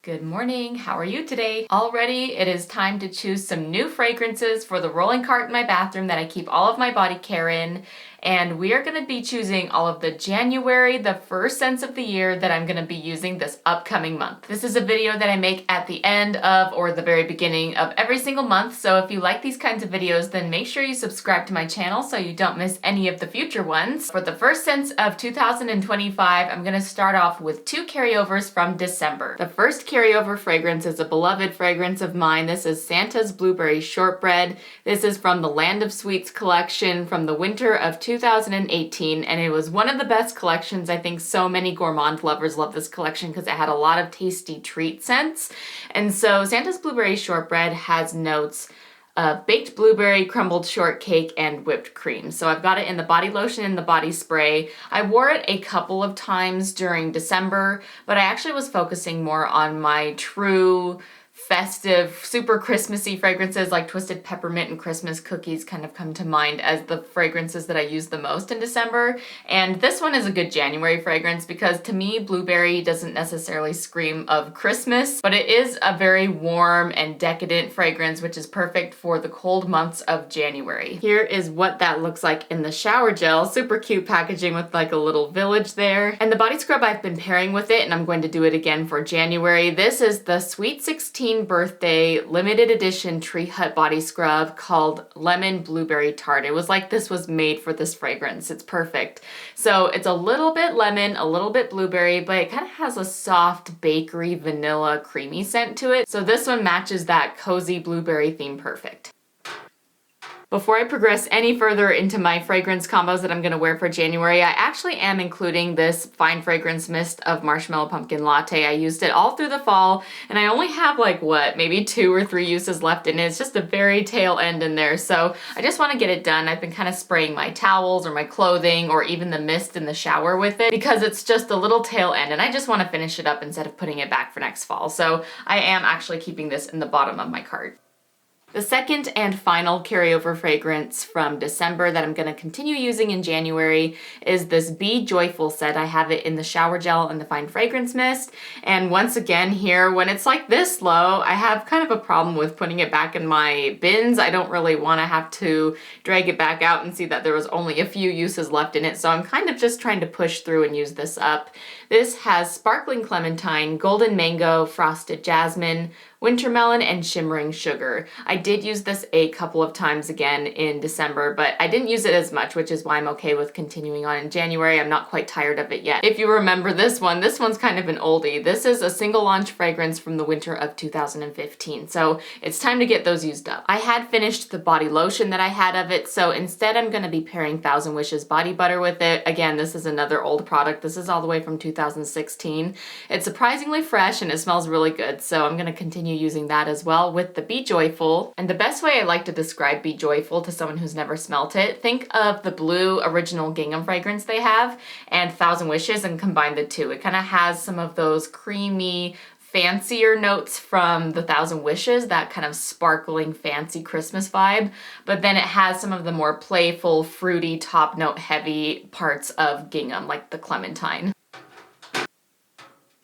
Good morning, how are you today? Already, it is time to choose some new fragrances for the rolling cart in my bathroom that I keep all of my body care in. And we are going to be choosing all of the January, the first scents of the year that I'm going to be using this upcoming month. This is a video that I make at the end of or the very beginning of every single month. So if you like these kinds of videos, then make sure you subscribe to my channel so you don't miss any of the future ones. For the first scents of 2025, I'm going to start off with two carryovers from December. The first carryover fragrance is a beloved fragrance of mine. This is Santa's Blueberry Shortbread. This is from the Land of Sweets collection from the winter of 2018, and it was one of the best collections. I think so many gourmand lovers love this collection because it had a lot of tasty treat scents. And so Santa's Blueberry Shortbread has notes of baked blueberry, crumbled shortcake, and whipped cream. So I've got it in the body lotion and the body spray. I wore it a couple of times during December, but I actually was focusing more on my true festive, super Christmassy fragrances like Twisted Peppermint and Christmas Cookies kind of come to mind as the fragrances that I use the most in December. And this one is a good January fragrance because to me, blueberry doesn't necessarily scream of Christmas, but it is a very warm and decadent fragrance, which is perfect for the cold months of January. Here is what that looks like in the shower gel. Super cute packaging with like a little village there. And the body scrub I've been pairing with it, and I'm going to do it again for January. This is the Sweet 16 birthday limited edition Tree Hut body scrub called Lemon Blueberry Tart. It was like this was made for this fragrance. It's perfect. So it's a little bit lemon, a little bit blueberry, but it kind of has a soft bakery vanilla creamy scent to it. So this one matches that cozy blueberry theme perfect. Before I progress any further into my fragrance combos that I'm going to wear for January, I actually am including this fine fragrance mist of Marshmallow Pumpkin Latte. I used it all through the fall, and I only have maybe 2 or 3 uses left in it. It's just a very tail end in there, so I just want to get it done. I've been kind of spraying my towels or my clothing or even the mist in the shower with it because it's just a little tail end, and I just want to finish it up instead of putting it back for next fall. So I am actually keeping this in the bottom of my cart. The second and final carryover fragrance from December that I'm going to continue using in January is this Be Joyful set. I have it in the shower gel and the fine fragrance mist. And once again here, when it's like this low, I have kind of a problem with putting it back in my bins. I don't really want to have to drag it back out and see that there was only a few uses left in it. So I'm kind of just trying to push through and use this up. This has sparkling clementine, golden mango, frosted jasmine, winter melon, and shimmering sugar. I did use this a couple of times again in December, but I didn't use it as much, which is why I'm okay with continuing on in January. I'm not quite tired of it yet. If you remember this one's kind of an oldie. This is a single launch fragrance from the winter of 2015, so it's time to get those used up. I had finished the body lotion that I had of it, so instead I'm going to be pairing Thousand Wishes body butter with it. Again, this is another old product. This is all the way from 2016. It's surprisingly fresh and it smells really good, so I'm going to continue using that as well with the Be Joyful. And the best way I like to describe Be Joyful to someone who's never smelt it, think of the blue original gingham fragrance they have and Thousand Wishes and combine the two. It kind of has some of those creamy, fancier notes from the Thousand Wishes, that kind of sparkling, fancy Christmas vibe, but then it has some of the more playful, fruity, top note heavy parts of gingham, like the clementine.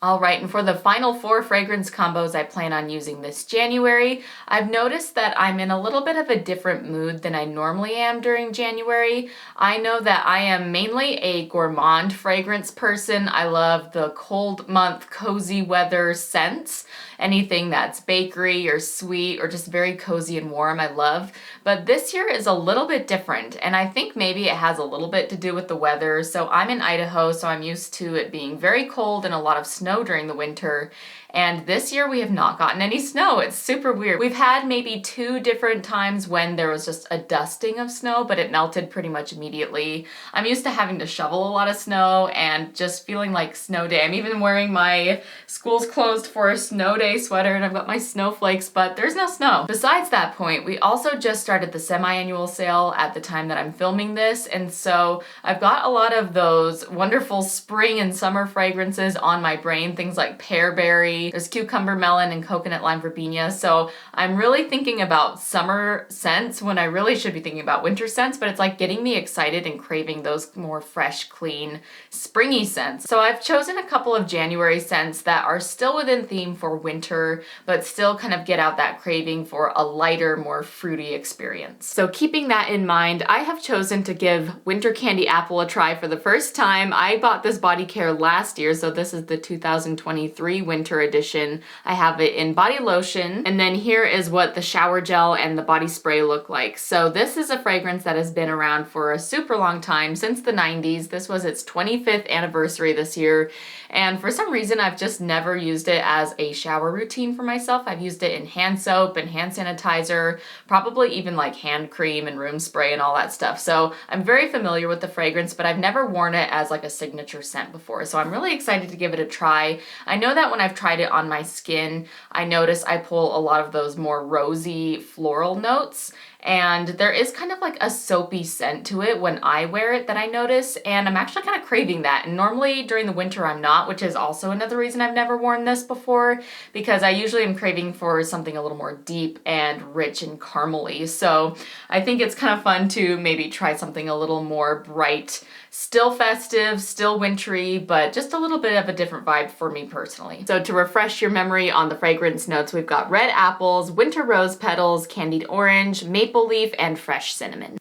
All right, and for the final 4 fragrance combos I plan on using this January, I've noticed that I'm in a little bit of a different mood than I normally am during January. I know that I am mainly a gourmand fragrance person. I love the cold month, cozy weather scents. Anything that's bakery or sweet or just very cozy and warm, I love. But this year is a little bit different, and I think maybe it has a little bit to do with the weather. So I'm in Idaho, so I'm used to it being very cold and a lot of snow during the winter. And this year we have not gotten any snow. It's super weird. We've had maybe 2 different times when there was just a dusting of snow, but it melted pretty much immediately. I'm used to having to shovel a lot of snow and just feeling like snow day. I'm even wearing my school's closed for a snow day sweater and I've got my snowflakes, but there's no snow. Besides that point, we also just started the semi-annual sale at the time that I'm filming this, and so I've got a lot of those wonderful spring and summer fragrances on my brand rain, things like pearberry, there's cucumber melon and coconut lime verbena. So I'm really thinking about summer scents when I really should be thinking about winter scents, but it's like getting me excited and craving those more fresh, clean, springy scents. So I've chosen a couple of January scents that are still within theme for winter, but still kind of get out that craving for a lighter, more fruity experience. So keeping that in mind, I have chosen to give Winter Candy Apple a try for the first time. I bought this body care last year, so this is the 2023 winter edition. I have it in body lotion, and then here is what the shower gel and the body spray look like. So this is a fragrance that has been around for a super long time, since the 90s. This was its 25th anniversary this year, and for some reason I've just never used it as a shower routine for myself. I've used it in hand soap and hand sanitizer, probably even like hand cream and room spray and all that stuff. So I'm very familiar with the fragrance, but I've never worn it as like a signature scent before. So I'm really excited to give it a try. I know that when I've tried it on my skin, I notice I pull a lot of those more rosy floral notes, and there is kind of like a soapy scent to it when I wear it that I notice, and I'm actually kind of craving that. And normally during the winter I'm not, which is also another reason I've never worn this before, because I usually am craving for something a little more deep and rich and caramely. So I think it's kind of fun to maybe try something a little more bright, still festive, still wintry, but just a little bit of a different vibe for me personally. So to refresh your memory on the fragrance notes, we've got red apples, winter rose petals, candied orange, maple leaf, and fresh cinnamon.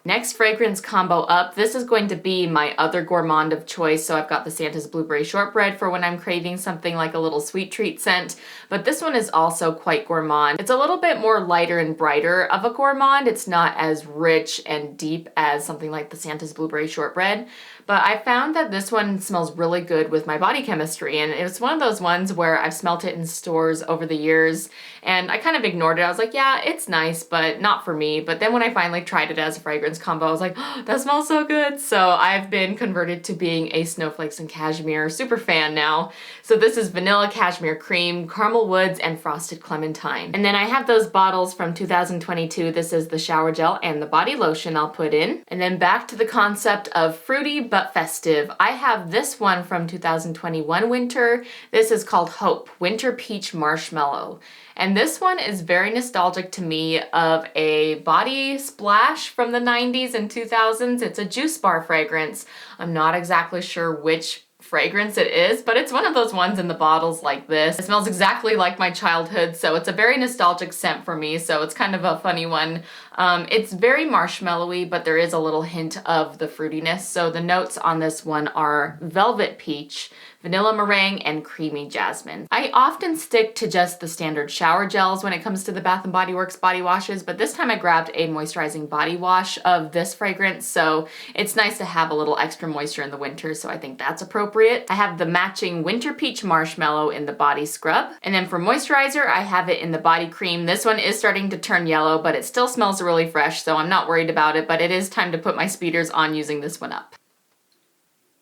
Next fragrance combo up, this is going to be my other gourmand of choice. So I've got the Santa's Blueberry Shortbread for when I'm craving something like a little sweet treat scent, but this one is also quite gourmand. It's a little bit more lighter and brighter of a gourmand. It's not as rich and deep as something like the Santa's Blueberry Shortbread, but I found that this one smells really good with my body chemistry, and it's one of those ones where I've smelt it in stores over the years, and I kind of ignored it. I was like, yeah, it's nice, but not for me. But then when I finally tried it as a fragrance combo, I was like, oh, that smells so good. So I've been converted to being a Snowflakes and Cashmere super fan now. So this is vanilla cashmere cream, caramel woods, and frosted clementine. And then I have those bottles from 2022. This is the shower gel and the body lotion I'll put in. And then back to the concept of fruity but festive. I have this one from 2021 winter. This is called Hope, Winter Peach Marshmallow. And this one is very nostalgic to me of a body splash from the 90s and 2000s. It's a juice bar fragrance. I'm not exactly sure which fragrance it is, but it's one of those ones in the bottles like this. It smells exactly like my childhood, so it's a very nostalgic scent for me, so it's kind of a funny one. It's very marshmallowy, but there is a little hint of the fruitiness. So the notes on this one are velvet peach, vanilla meringue, and creamy jasmine. I often stick to just the standard shower gels when it comes to the Bath & Body Works body washes, but this time I grabbed a moisturizing body wash of this fragrance, so it's nice to have a little extra moisture in the winter, so I think that's appropriate. I have the matching Winter Peach Marshmallow in the body scrub, and then for moisturizer, I have it in the body cream. This one is starting to turn yellow, but it still smells really fresh, so I'm not worried about it, but it is time to put my speeders on using this one up.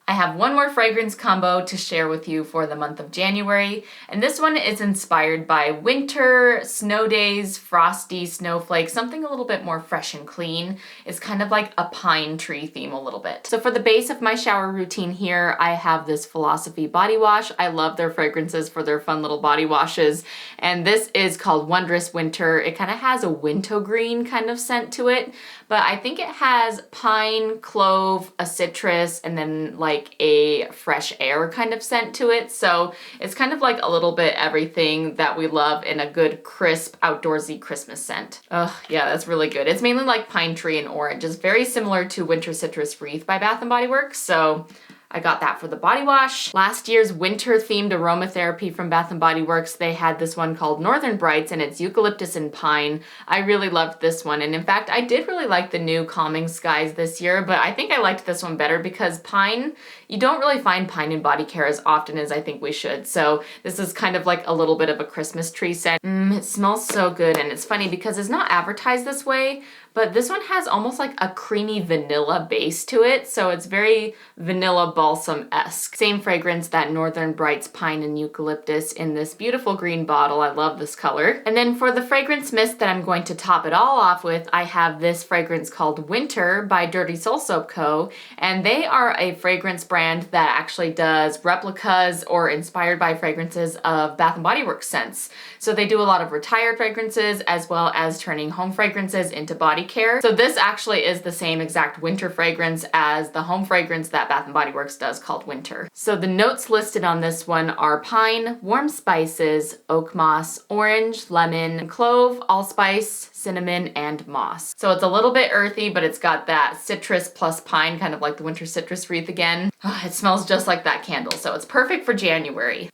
I have one more fragrance combo to share with you for the month of January, and this one is inspired by winter, snow days, frosty, snowflakes, something a little bit more fresh and clean. It's kind of like a pine tree theme a little bit. So for the base of my shower routine here, I have this Philosophy body wash. I love their fragrances for their fun little body washes, and this is called Wondrous Winter. It kind of has a wintergreen kind of scent to it, but I think it has pine, clove, a citrus, and then like a fresh air kind of scent to it. So it's kind of like a little bit everything that we love in a good, crisp, outdoorsy Christmas scent. Oh, yeah, that's really good. It's mainly like pine tree and orange. It's very similar to Winter Citrus Wreath by Bath & Body Works. So I got that for the body wash. Last year's winter-themed aromatherapy from Bath & Body Works, they had this one called Northern Brights, and it's eucalyptus and pine. I really loved this one, and in fact, I did really like the new Calming Skies this year, but I think I liked this one better because pine, you don't really find pine in body care as often as I think we should, so this is kind of like a little bit of a Christmas tree scent. It smells so good, and it's funny because it's not advertised this way, but this one has almost like a creamy vanilla base to it, so it's very vanilla balsam-esque. Same fragrance that Northern Brights Pine and Eucalyptus in this beautiful green bottle. I love this color. And then for the fragrance mist that I'm going to top it all off with, I have this fragrance called Winter by Dirty Soul Soap Co. And they are a fragrance brand that actually does replicas or inspired by fragrances of Bath & Body Works scents. So they do a lot of retired fragrances as well as turning home fragrances into body care. So this actually is the same exact winter fragrance as the home fragrance that Bath & Body Works does called Winter. So the notes listed on this one are pine, warm spices, oak moss, orange, lemon, clove, allspice, cinnamon, and moss. So it's a little bit earthy, but it's got that citrus plus pine, kind of like the winter citrus wreath again. Oh, it smells just like that candle, so it's perfect for January.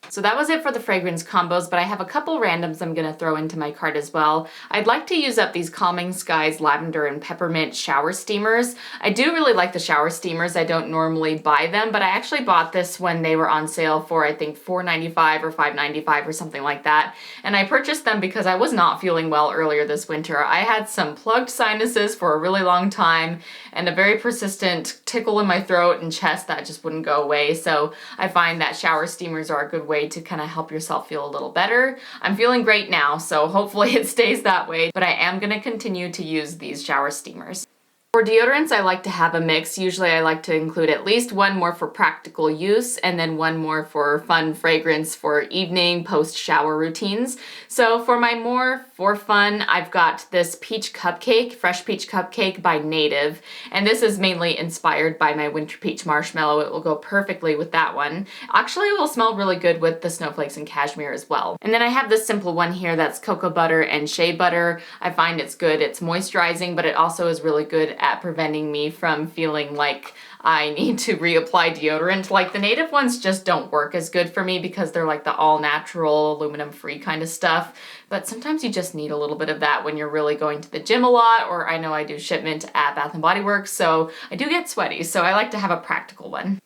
So that was it for the fragrance combos, but I have a couple randoms I'm gonna throw into my cart as well. I'd like to use up these Calming Skies Lavender and Peppermint shower steamers. I do really like the shower steamers. I don't normally buy them, but I actually bought this when they were on sale for I think $4.95 or $5.95 or something like that. And I purchased them because I was not feeling well earlier this winter. I had some plugged sinuses for a really long time and a very persistent tickle in my throat and chest that just wouldn't go away. So I find that shower steamers are a good way to kind of help yourself feel a little better. I'm feeling great now, so hopefully it stays that way, but I am going to continue to use these shower steamers. For deodorants, I like to have a mix. Usually I like to include at least one more for practical use and then one more for fun fragrance for evening post-shower routines. So for my more for fun, I've got this peach cupcake, fresh peach cupcake by Native. And this is mainly inspired by my winter peach marshmallow. It will go perfectly with that one. Actually, it will smell really good with the snowflakes and cashmere as well. And then I have this simple one here that's cocoa butter and shea butter. I find it's good. It's moisturizing, but it also is really good at preventing me from feeling like I need to reapply deodorant. Like the Native ones just don't work as good for me because they're like the all natural aluminum free kind of stuff. But sometimes you just need a little bit of that when you're really going to the gym a lot, or I know I do shipment at Bath & Body Works, so I do get sweaty. So I like to have a practical one.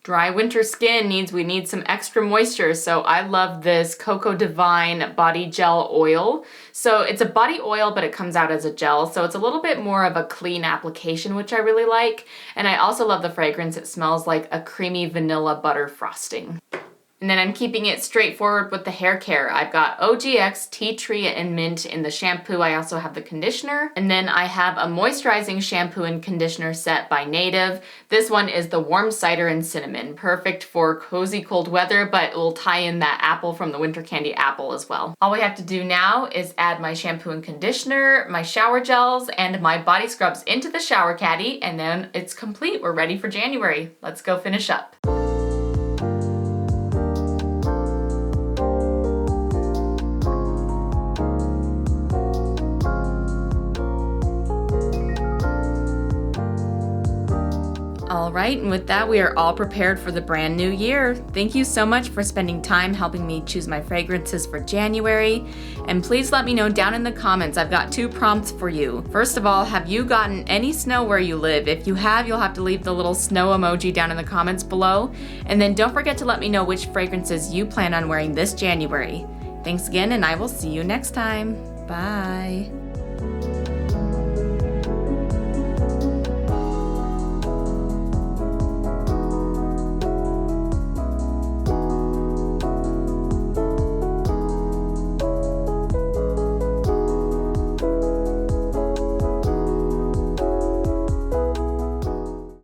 Dry winter skin we need some extra moisture, so I love this Cocoa Divine Body Gel Oil. So it's a body oil, but it comes out as a gel, so it's a little bit more of a clean application, which I really like. And I also love the fragrance. It smells like a creamy vanilla butter frosting. And then I'm keeping it straightforward with the hair care. I've got OGX, Tea Tree, and Mint in the shampoo. I also have the conditioner. And then I have a moisturizing shampoo and conditioner set by Native. This one is the Warm Cider and Cinnamon. Perfect for cozy cold weather, but it will tie in that apple from the Winter Candy apple as well. All we have to do now is add my shampoo and conditioner, my shower gels, and my body scrubs into the shower caddy, and then it's complete. We're ready for January. Let's go finish up. All right, and with that, we are all prepared for the brand new year. Thank you so much for spending time helping me choose my fragrances for January. And please let me know down in the comments. I've got 2 prompts for you. First of all, have you gotten any snow where you live? If you have, you'll have to leave the little snow emoji down in the comments below. And then don't forget to let me know which fragrances you plan on wearing this January. Thanks again, and I will see you next time. Bye.